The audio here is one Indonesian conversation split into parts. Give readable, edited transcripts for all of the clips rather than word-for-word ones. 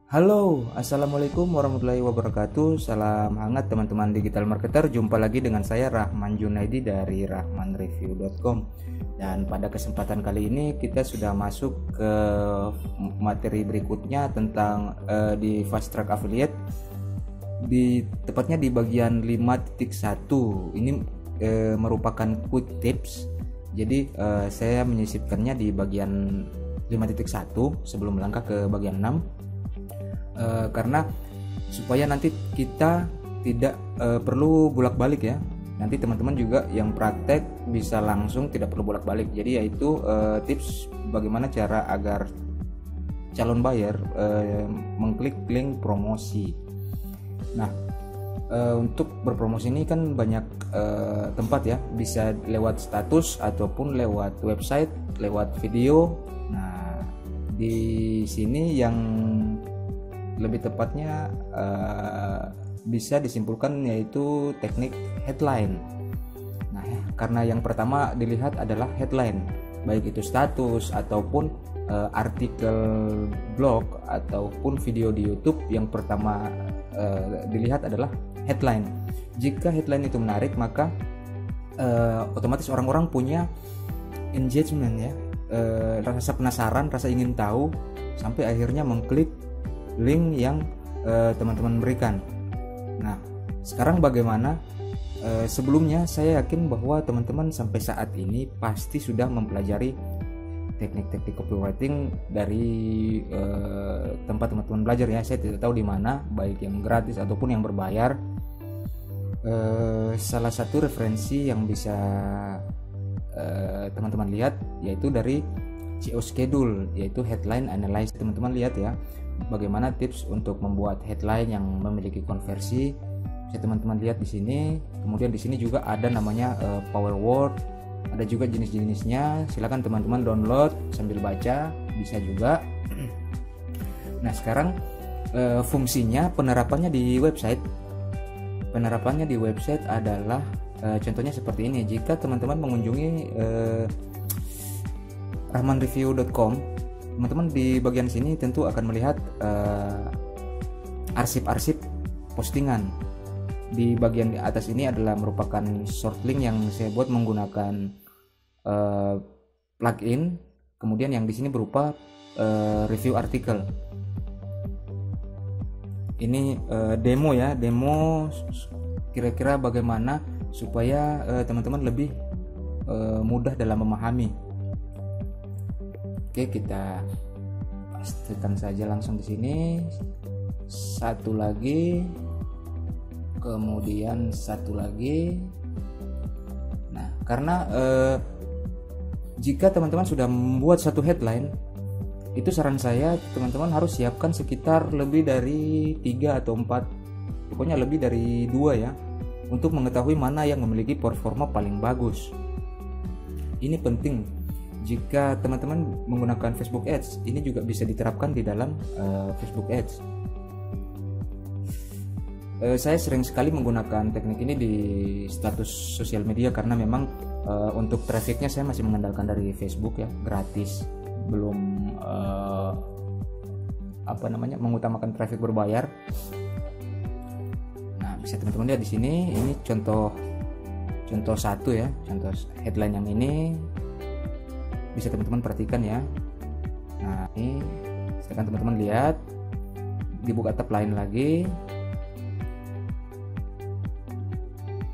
Halo, assalamualaikum warahmatullahi wabarakatuh. Salam hangat teman-teman digital marketer. Jumpa lagi dengan saya Rahman Junaidi dari rahmanreview.com. Dan pada kesempatan kali ini kita sudah masuk ke materi berikutnya tentang di Fast Track Affiliate. Tepatnya di bagian 5.1. Ini merupakan quick tips. Jadi saya menyisipkannya di bagian 5.1 sebelum melangkah ke bagian 6. Karena supaya nanti kita tidak perlu bolak-balik ya. Nanti teman-teman juga yang praktek bisa langsung tidak perlu bolak-balik. Jadi yaitu tips bagaimana cara agar calon buyer mengklik link promosi. Nah, untuk berpromosi ini kan banyak tempat ya, bisa lewat status ataupun lewat website, lewat video. Nah, di sini yang lebih tepatnya bisa disimpulkan yaitu teknik headline. Nah, karena yang pertama dilihat adalah headline, baik itu status ataupun artikel blog ataupun video di YouTube, yang pertama dilihat adalah headline. Jika headline itu menarik, maka otomatis orang-orang punya engagement ya, rasa penasaran, rasa ingin tahu, sampai akhirnya mengklik link yang teman-teman berikan. Nah, sekarang bagaimana? Sebelumnya saya yakin bahwa teman-teman sampai saat ini pasti sudah mempelajari teknik-teknik copywriting dari tempat teman-teman belajar ya. Saya tidak tahu di mana, baik yang gratis ataupun yang berbayar. Salah satu referensi yang bisa teman-teman lihat yaitu dari SEO Schedule, yaitu headline analysis. Teman-teman lihat ya, bagaimana tips untuk membuat headline yang memiliki konversi. Bisa teman-teman lihat di sini. Kemudian di sini juga ada namanya power word, ada juga jenis-jenisnya. Silakan teman-teman download sambil baca, bisa juga. Nah, sekarang fungsinya penerapannya di website. Penerapannya di website adalah contohnya seperti ini. Jika teman-teman mengunjungi rahmanreview.com, teman-teman di bagian sini tentu akan melihat arsip-arsip postingan. Di bagian di atas ini adalah merupakan short link yang saya buat menggunakan plugin. Kemudian yang di sini berupa review artikel. Ini demo ya, demo kira-kira bagaimana supaya teman-teman lebih mudah dalam memahami. Oke, kita pastikan saja langsung di sini. Satu lagi, kemudian satu lagi. Nah, karena jika teman-teman sudah membuat satu headline, itu saran saya teman-teman harus siapkan sekitar lebih dari 3 atau 4, pokoknya lebih dari 2 ya, untuk mengetahui mana yang memiliki performa paling bagus. Ini penting. Jika teman-teman menggunakan Facebook Ads, ini juga bisa diterapkan di dalam Facebook Ads. Saya sering sekali menggunakan teknik ini di status sosial media karena memang untuk trafficnya saya masih mengandalkan dari Facebook ya, gratis, belum mengutamakan traffic berbayar. Nah, bisa teman-teman lihat di sini, ini contoh satu ya, contoh headline yang ini. Bisa teman-teman perhatikan ya. Nah, ini sekarang teman-teman lihat, dibuka tab lain lagi.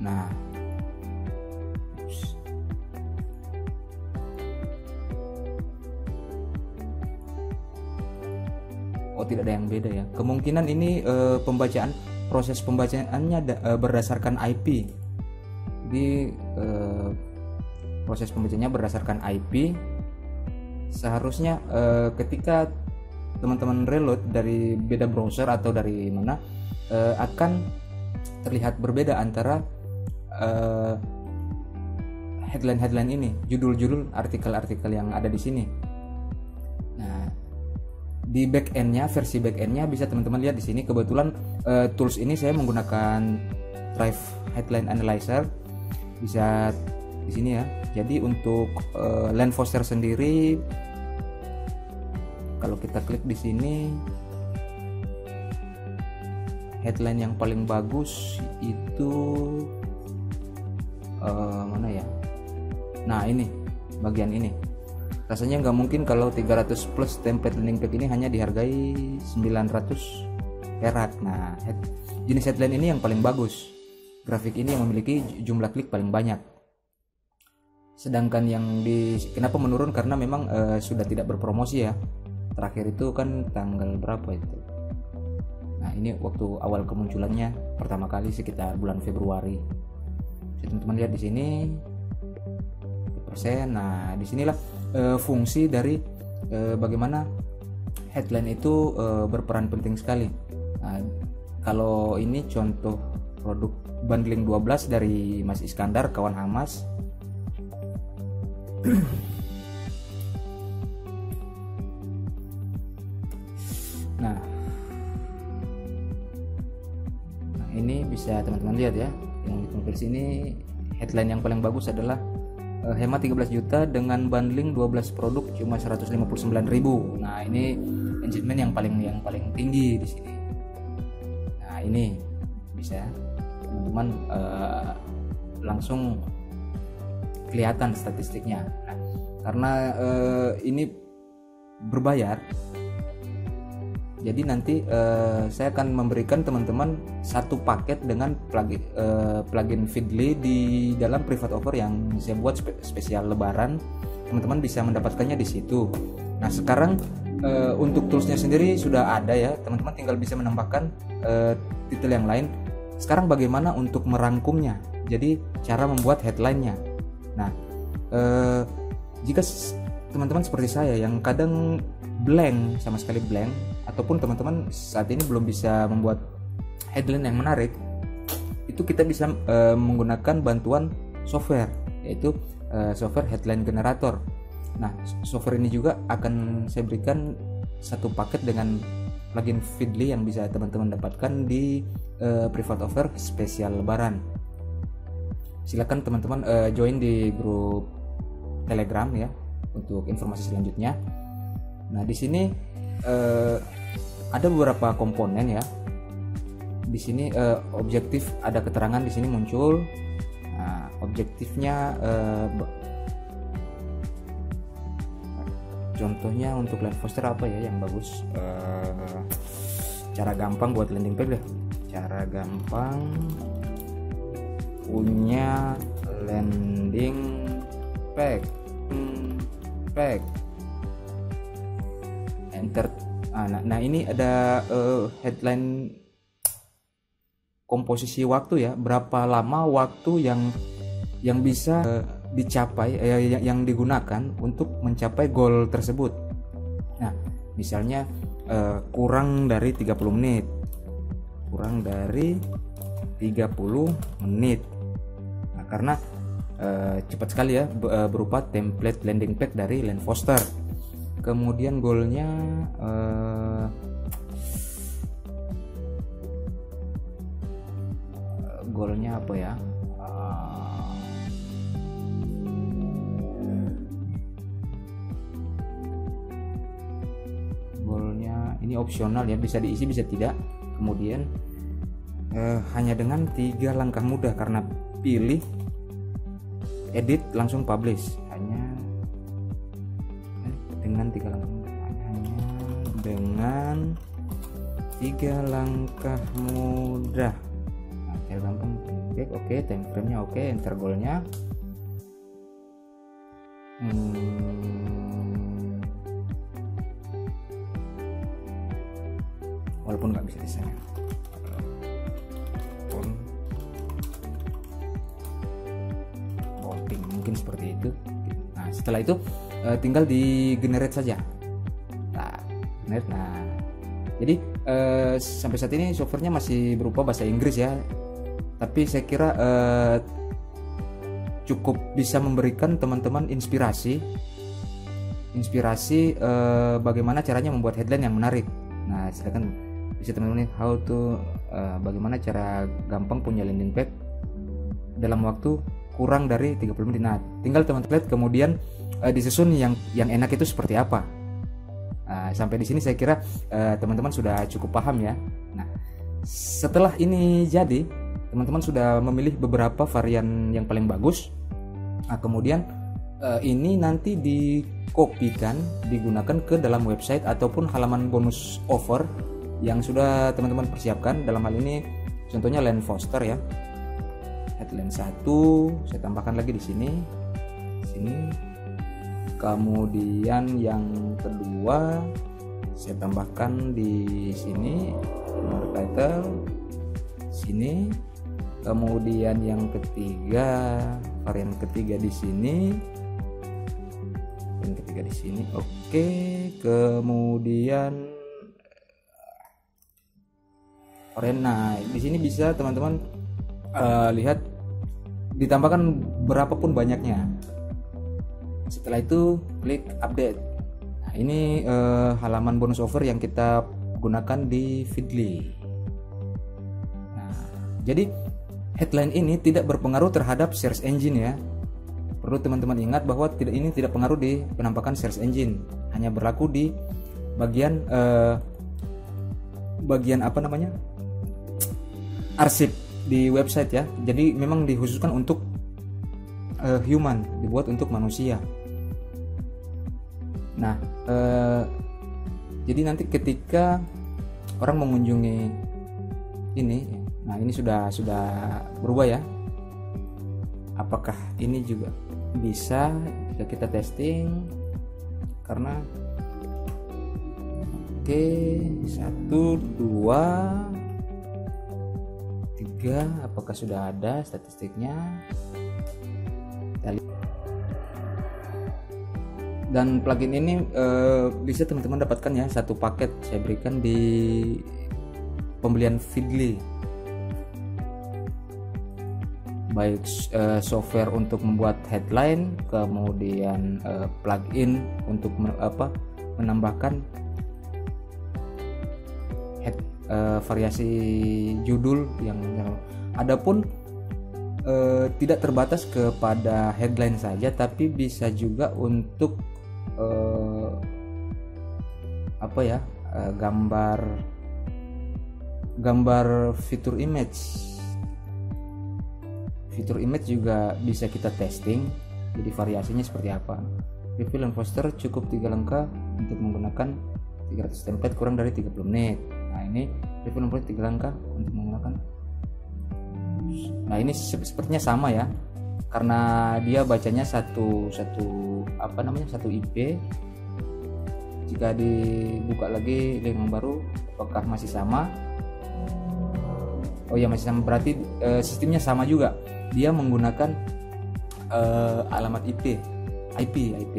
Nah, oh tidak ada yang beda ya. Kemungkinan ini proses pembacaannya berdasarkan IP. Di proses pembacanya berdasarkan IP. Seharusnya ketika teman-teman reload dari beda browser atau dari mana, akan terlihat berbeda antara headline ini, judul-judul artikel-artikel yang ada di sini. Nah, di backendnya, versi backendnya bisa teman-teman lihat di sini. Kebetulan tools ini saya menggunakan Thrive Headline Analyzer, bisa di sini ya. Jadi untuk Land Foster sendiri, kalau kita klik di sini, headline yang paling bagus itu mana ya? Nah, ini bagian ini. Rasanya nggak mungkin kalau 300 plus template landing page ini hanya dihargai 900 perak. Nah, jenis headline ini yang paling bagus. Grafik ini yang memiliki jumlah klik paling banyak. Sedangkan yang kenapa menurun, karena memang sudah tidak berpromosi ya. Terakhir itu kan tanggal berapa itu? Nah, ini waktu awal kemunculannya pertama kali sekitar bulan Februari. Teman-teman lihat di sini persen. Nah, disinilah fungsi dari bagaimana headline itu berperan penting sekali. Nah, kalau ini contoh produk bundling 12 dari Mas Iskandar, kawan Hamas. Nah, ini bisa teman-teman lihat ya, yang ditampil sini headline yang paling bagus adalah hemat 13 juta dengan bundling 12 produk cuma 159.000. Nah, ini engagement yang paling tinggi di sini. Nah, ini bisa teman-teman langsung kelihatan statistiknya. Nah, karena ini berbayar, jadi nanti saya akan memberikan teman-teman satu paket dengan plugin Feedly di dalam private offer yang saya buat spesial Lebaran. Teman-teman bisa mendapatkannya di situ. Nah, sekarang untuk toolsnya sendiri sudah ada ya, teman-teman tinggal bisa menambahkan titel yang lain. Sekarang bagaimana untuk merangkumnya? Jadi cara membuat headline-nya. Nah, jika teman-teman seperti saya yang kadang blank, sama sekali blank, ataupun teman-teman saat ini belum bisa membuat headline yang menarik, itu kita bisa menggunakan bantuan software, yaitu software headline generator. Nah, software ini juga akan saya berikan satu paket dengan plugin Feedly yang bisa teman-teman dapatkan di private offer spesial Lebaran. Silakan teman-teman join di grup Telegram ya untuk informasi selanjutnya. Nah, di sini ada beberapa komponen ya. Di sini objektif, ada keterangan di sini muncul. Nah, objektifnya contohnya untuk live poster apa ya yang bagus? Cara gampang buat landing page deh. Cara gampang punya landing page. Enter. Nah, ini ada headline komposisi waktu ya, berapa lama waktu yang bisa dicapai, yang digunakan untuk mencapai goal tersebut. Nah, misalnya kurang dari 30 menit, kurang dari 30 menit. Nah, karena cepat sekali ya, berupa template landing page dari Len Foster. Kemudian goalnya apa ya? Goalnya ini opsional ya, bisa diisi bisa tidak. Kemudian hanya dengan 3 langkah mudah, karena pilih edit langsung publish, hanya dengan 3 langkah mudah, hanya dengan 3 langkah mudah. Nah, cara gampang oke, time frame nya oke, enter goalnya. Walaupun nggak bisa di sana, mungkin seperti itu. Nah, setelah itu tinggal di generate saja. Nah, jadi sampai saat ini softwarenya masih berupa bahasa Inggris ya, tapi saya kira cukup bisa memberikan teman-teman inspirasi bagaimana caranya membuat headline yang menarik. Nah, silakan bisa teman-teman how to bagaimana cara gampang punya landing page dalam waktu kurang dari 30 menit. Nah, tinggal teman-teman lihat kemudian disusun yang enak itu seperti apa. Sampai di sini saya kira teman-teman sudah cukup paham ya. Nah, setelah ini jadi, teman-teman sudah memilih beberapa varian yang paling bagus. Nah, kemudian ini nanti dikopikan, digunakan ke dalam website ataupun halaman bonus offer yang sudah teman-teman persiapkan. Dalam hal ini contohnya Len Foster ya. Headline 1 saya tambahkan lagi di sini. Kemudian yang kedua saya tambahkan di sini title sini. Kemudian yang ketiga, varian ketiga di sini. Oke, kemudian varian, nah di sini bisa teman-teman lihat ditambahkan berapapun banyaknya. Setelah itu klik update. Nah, ini halaman bonus offer yang kita gunakan di Feedly. Nah, jadi headline ini tidak berpengaruh terhadap search engine ya. Perlu teman-teman ingat bahwa ini tidak pengaruh di penampakan search engine, hanya berlaku di bagian arsip di website ya. Jadi memang dikhususkan untuk human, dibuat untuk manusia. Nah, jadi nanti ketika orang mengunjungi ini, nah ini sudah berubah ya. Apakah ini juga bisa kita testing? Karena oke, 1, 2, 3, apakah sudah ada statistiknya? Dan plugin ini bisa teman-teman dapatkan ya, satu paket saya berikan di pembelian Feedly, baik software untuk membuat headline, kemudian plugin untuk menambahkan variasi judul yang adapun tidak terbatas kepada headline saja, tapi bisa juga untuk gambar fitur image juga bisa kita testing. Jadi variasinya seperti apa. Review Len Foster cukup 3 langkah untuk menggunakan 300 template kurang dari 30 menit. Nah, ini review Len Foster 3 langkah untuk menggunakan. Nah, ini sepertinya sama ya, karena dia bacanya satu IP. Jika dibuka lagi link yang baru, apakah masih sama? Oh ya, masih sama, berarti sistemnya sama juga. Dia menggunakan alamat IP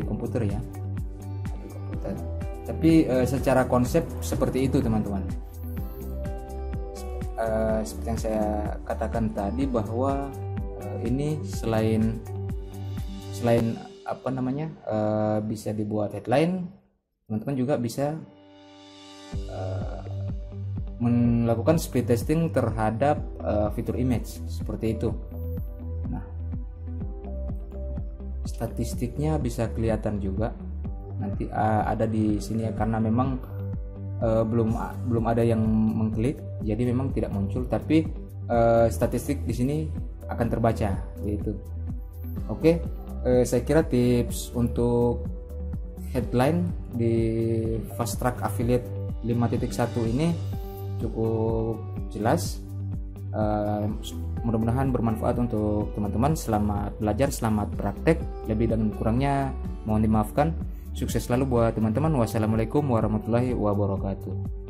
komputer ya, IP komputer. Tapi secara konsep seperti itu teman-teman. Seperti yang saya katakan tadi bahwa ini selain bisa dibuat headline, teman-teman juga bisa melakukan speed testing terhadap fitur image seperti itu. Nah, statistiknya bisa kelihatan juga nanti ada di sini ya, karena memang belum ada yang mengklik, jadi memang tidak muncul, tapi statistik di sini akan terbaca gitu. Oke, saya kira tips untuk headline di Fast Track Affiliate 5.1 ini cukup jelas. Mudah-mudahan bermanfaat untuk teman-teman. Selamat belajar, selamat praktek. Lebih dan kurangnya mohon dimaafkan. Sukses selalu buat teman-teman. Wassalamualaikum warahmatullahi wabarakatuh.